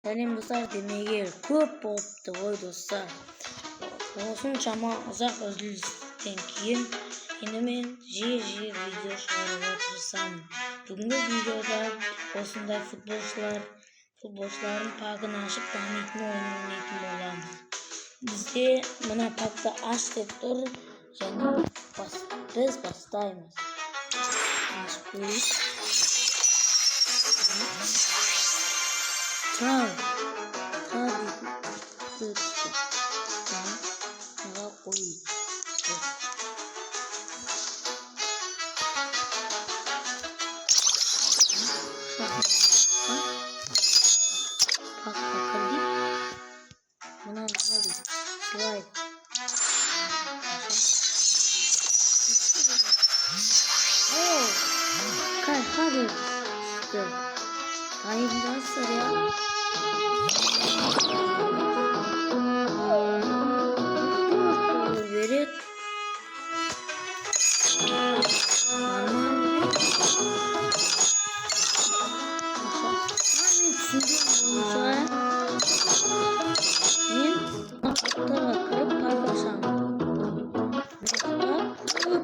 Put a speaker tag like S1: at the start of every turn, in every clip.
S1: Benim dostlar demeye көп болыпты ой достар. Осыншама ұзақ үзілістен кейін енді мен жиі видео шығаруға тырысамын. Бүгінгі видеода осындай футболшылардың пагын ашып дамитын ойын ойнайтын боламыз. Бізде мына пакты аш деп тұр және біз бастаймыз. Ашып көрейік.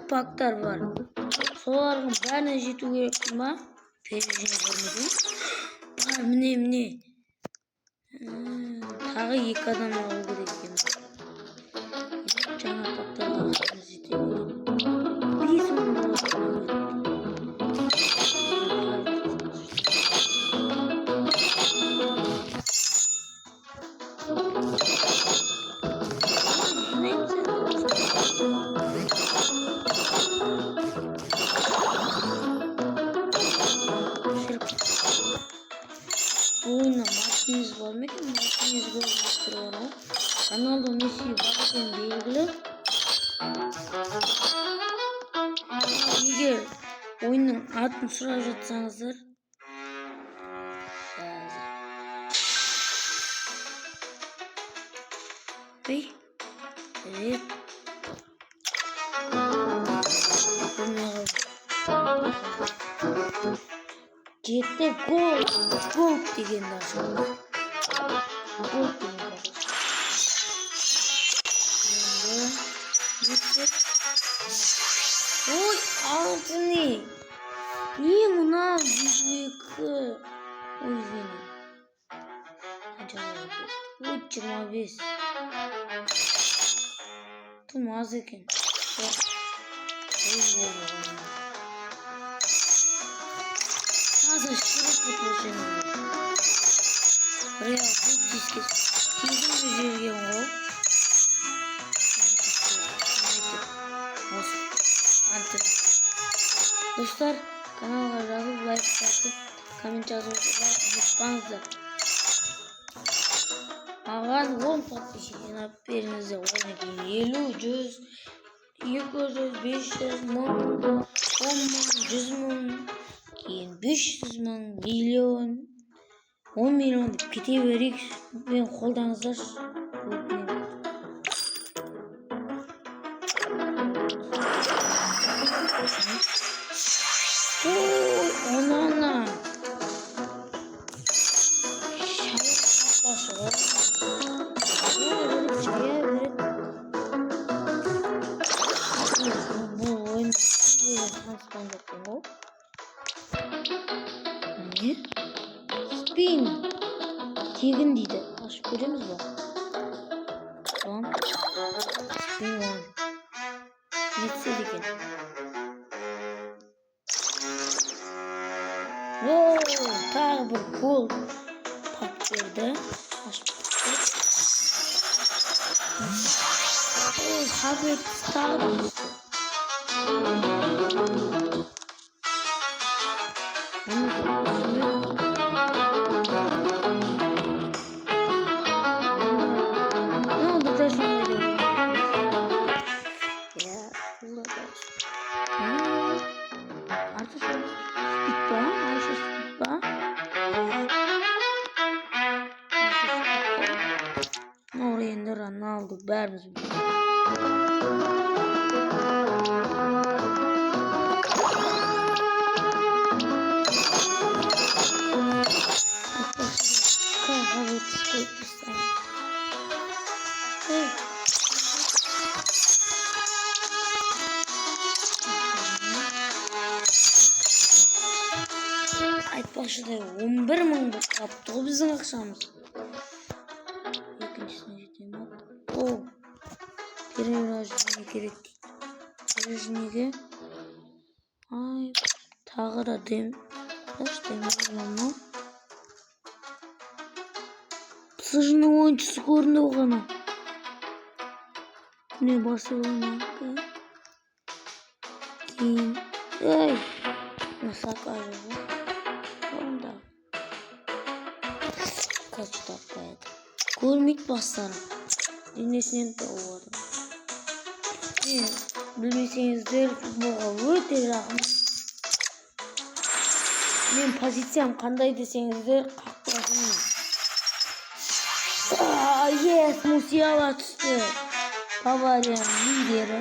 S1: Paktар var. Солардың бәріне жету керек ма? Пережіне көрмедім. Бар, міне. Тағы 2 адам алу керек екен. Жаңа пактарға жете береді. 5 мың oyuna Martinez var mı ki? Martinez gol attırıyor. Ronaldo, Messi bakın belirli. Eğer oyunun adını soracaksanızdır. Evet. Жетті гол деген нәрсе. Гол деген нәрсе. Ой, алтыны. Не мынау 22. Ой, извини. Ой, 25. Тым аз екен. Hazır şuraya tutmuşum. Buraya bu diski. Sizin yüzüğün o. Dostlar, kanala жазып, лайк басып, коммент жазуға ұмытпаңыздар. Маған 10 подписчик жинап беріңіздер. Одан кейін 50, 100, 200, 500 мың, 10 мың, 100 мың. 500 мың, миллион, 10 миллион деп кете берейік. Мен қолдаңыздар. Ана. Шайық қақпасы ғой. Бұл ойын танысқан жоқпын ғой. Ne? Spin. Тегін дейді. Ашып көреміз ба? Tamam. Spin var. Нетсе деген. Тағы бір гол пак берді. Ашып көреміз. Хабет тағы oraya Ronaldo bərimiz. Ağıtsız koymuşsun. Hey. Айтпақшы да 11 мың болып қапты ғой біздің ақшамыз. Екіншісіне жетемін. О, перерождение керек дейді. Перерождениеге. Ай, тағы да дем. Қаш демеймін ма? Сыжының ойыншысы көрінді оғана. Не Барселона? Кейін. Ай, насақажы ғой. Онда. Қач таппайды. Көрмейді бастарын. Денесінен тауады. Білмесеңіздер футболға өте жақын. Мен позициям қандай десеңіздер қақпасымын. Yes, Мусиала түсті. Баварияның лидері.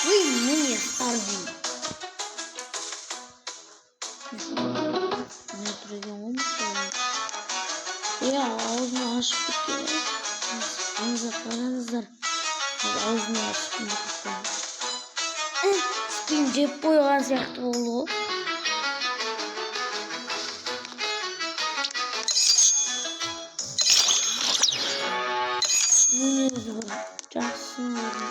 S1: Ой, міне Старди. Не түреген ғой мұстауын. Аузыны ашып кеткен. Қараңыздар. Аузыны ашып кеткен. Спин жеп қойған сияқты болды ғой. Жақсын орын.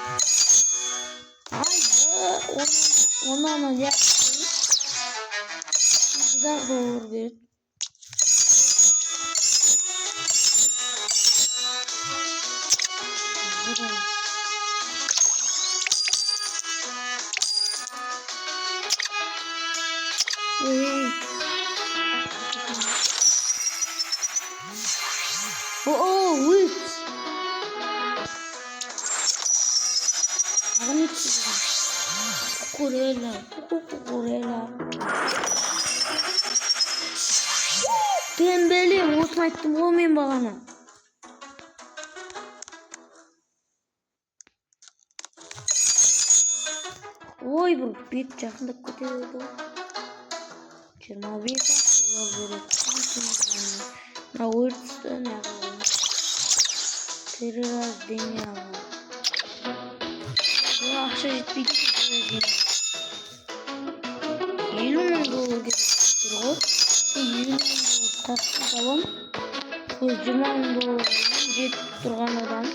S1: Онаны жақсын. $1 берді. Wait. Kurela. Dembele, osunu ayттым ғой мен бағана. Ой, бұл бет жақындап кетеді ғой. 25 $. Береді. На улице не было. Перерождение было. Ақша жетпейді. $50 $000 керек тұр ғой. $50 $000 қақсы табам. $20 $000 жетіп тұрған адам.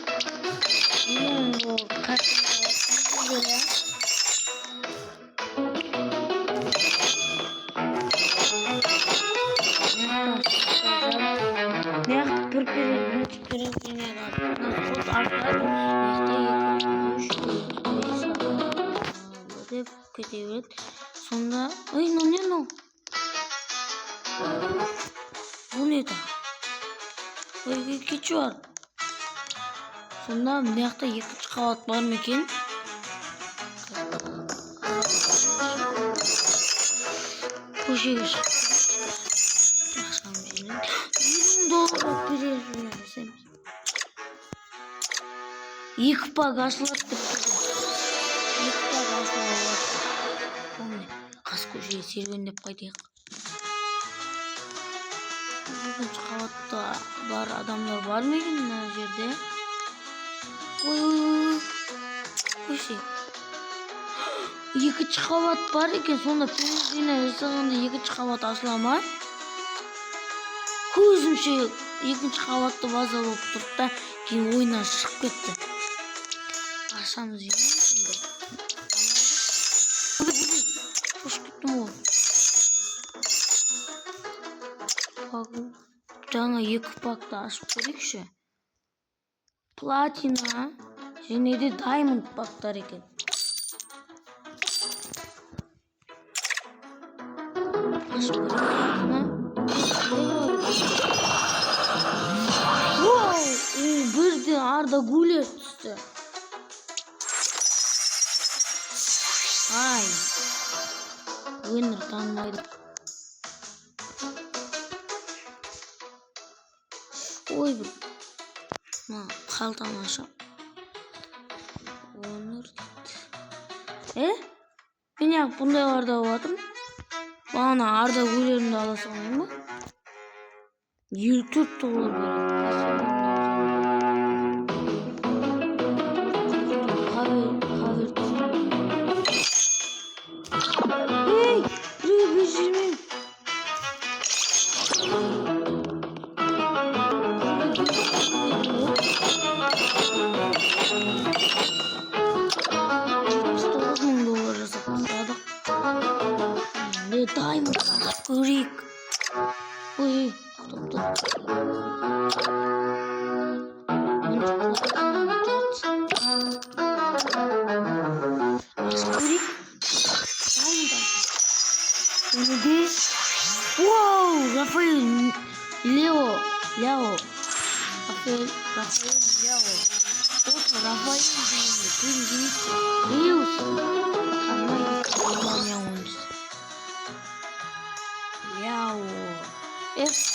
S1: $50 $000 қақсы табам. Bir perezine nasıl artar işte kötü sonra ay ne bu ne da öyle geçiyor sonra meyakta iki kavat var mı ki koşuyor $20 бересің. Екі пак ашылады деп тұрды. Екі пак ашылады. Қас көшеге серуендеп қайтайық. Екінші қабатта бар адамдар бар ма екен мына жерде? Ой. Көше. Екінші қабат бар екен, сонда перезина жасағанда екінші қабат ашыла ма? Көзімше екінші қабатты база болып тұрды да кейін ойыннан шығып кетті. Ашамыз енді. Қош кеттім ғой. Жаңа екі пакты ашып көрейікші. Платина және де даймонд пактар екен. Ашып көрейік. Birden Arda Güler düştü. Ay. Winner tanımaydı. Oy bu. Ha, kaltam aşağı. Winner. Ben ya bunday Arda vardım. Bana Arda Güler'ini de alasam mı? $24 Эй, прибежим. $9 запасадық. Не даймын көрейік. Ой, Вау, Рафаэль Лео. Вот Рафаэль Леус. Лео.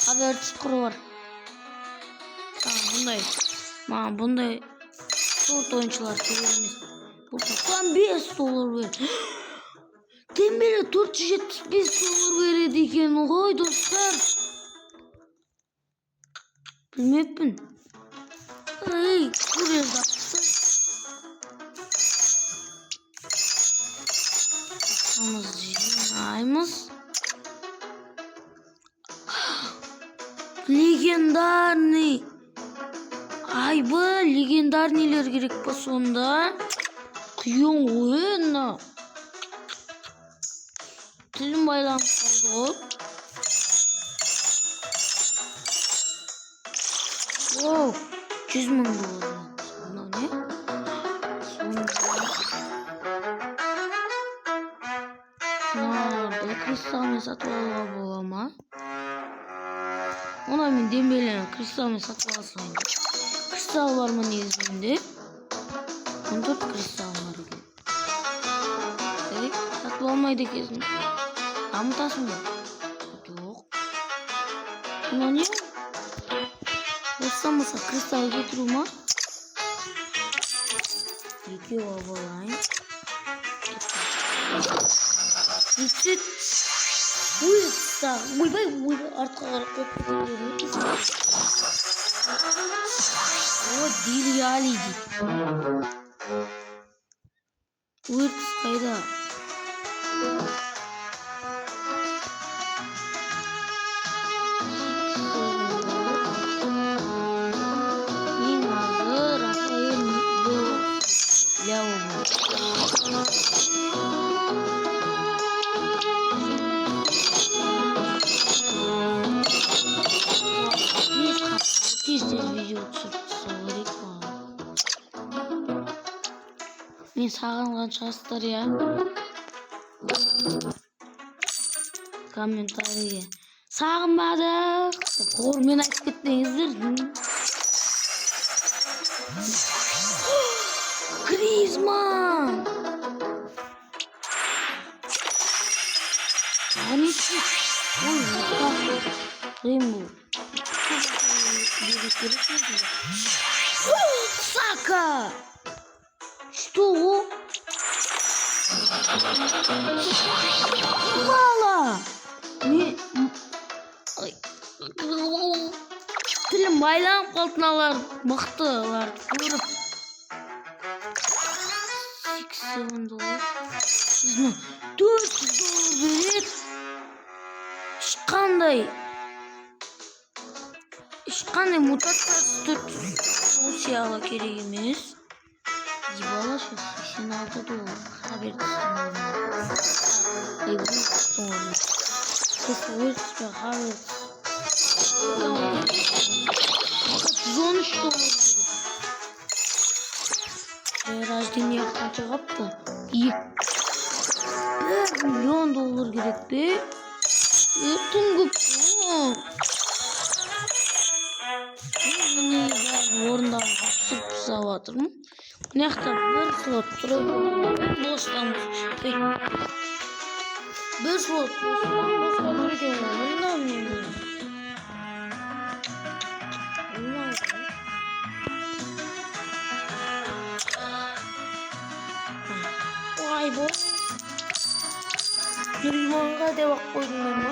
S1: Haberci var. Bunday sport oyuncular severimiz. Buradan $5 ver. Dembele $475 veredi ekan. Oy dostlar. Bilmepmin. Ay, buraya baktı. Ayımız. Legendarный. Айбы, легендарныйлер керек па сонда? Қиын ғой мына. Тілім байланып қалды ғой. Оу, $100,000. Мынау не? Мынау кристалмен сатып алуға бола ма? Ona мен Дембелені кристалмен сатып алсам. Кристал бар ма негізінде? 14 кристал бар екен. Сатып алмайды екенсің. Дамытасың ба? Жоқ. Мына не? Болса кристал кетіру ма? Екеу алып алайын. Сөйтсет. Ойбай, артқа қарап қойып. О, Дильяли дейді. Өртіс қайда? Ең азы Рафаэль Лео. Видео түсіріп керек па? Мен сағынған шығастар я. Комментарийге сағынбадық деп қормен айтып кеттіңіздер. Гризман! Римбу. Сака! Что? Мало! Тілім байланып қалтыналар, мықтылар көріп. $7 $400 береді. Ешқандай мутациясы $400 керек емес. Ебала сейчас $86. Хаберді рождение қанша қапты? $1 миллион керек пе? Өтін көп. Орындауға түсіп жасап жатырмын. Мына жақта бір слот тұрып бостамыз. Бір слот бостан тұр екен ғой. Мында мен. Ой, бұл. Нұриманға деп ақ қойдыңдар ма?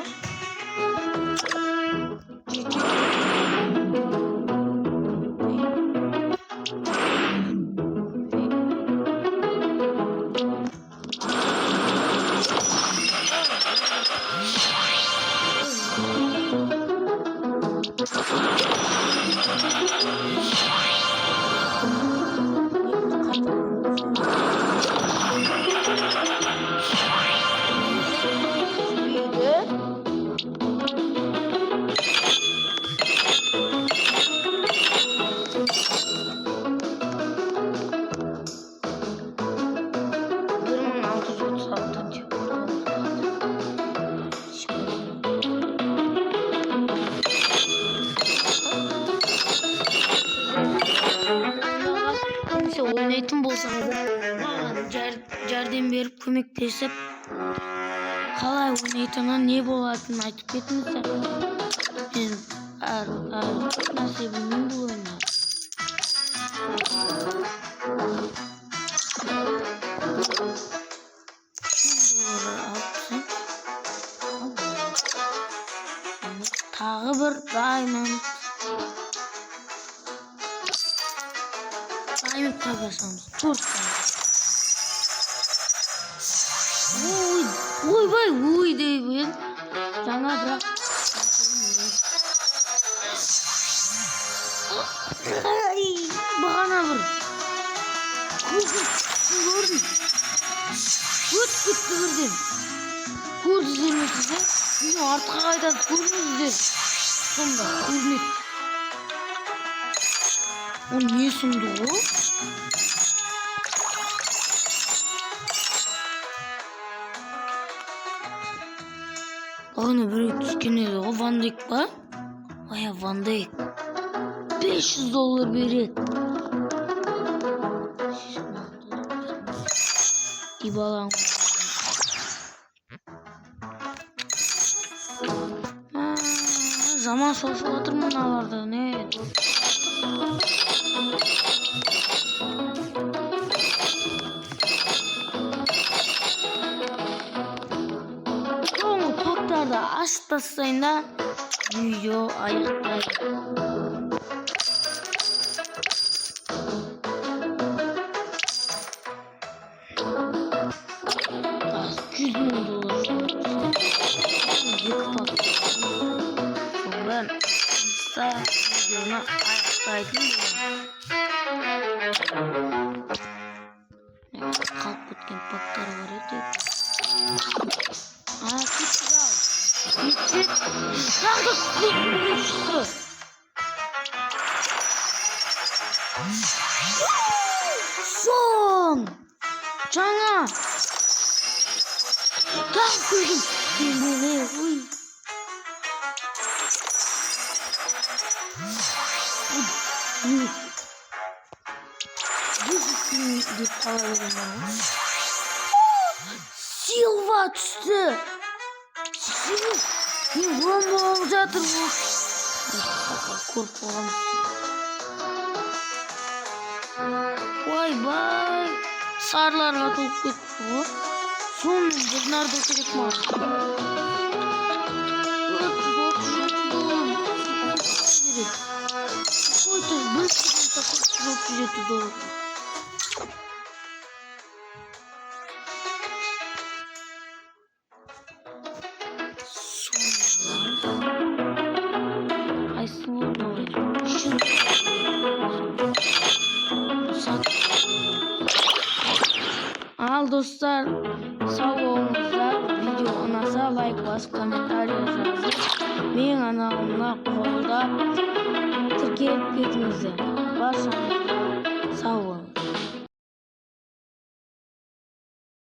S1: Oynaytın bolsanız jardam berip kömekleşip kalay oynaytından ne bolatını aytıp ketіңіздер. Men ar narsa bilmейм bu oyunu. Tағы bir diamond. Diamond kaybasамыз. 4 tane. Oy deyben. Жаңа бірақ бағана бір көрдім. Өт кетті бірден. Көрдіңіздер ме сіздер? Мені артқа қайтады көрдіңіздер. Сонда көрмеді. Ол не сұмды ғой? Бағана біреу түскен еді ғой, Ван Дейк па? Ая, Ван Дейк. $500 береді. Ибалаң. Zaman шошып отырмын аларда, не? Соңғы топтарды ашып тастайын да видео аяқтайын. Videonu аяқтайтын қалып кеткен пактар бар еді. Кетті ау. Жағы шықты. Сон! Жаңа! Тағы көрдім. Деп қала беремін. Силва түсті. Мен болып жатыр бұл. Көріп болғам. Ой-бай. Сарларға толып кетті ғой. Соның Бернардо керек маған. Какой-то быстрый такой $37. Al dostlar, sağ olunuzlar. Video ұнаса лайк басып, комментарий жазыңыздар. Менің каналыма қолдап тіркеліп кетіңіздер. Баршаңызға сау болыңыз.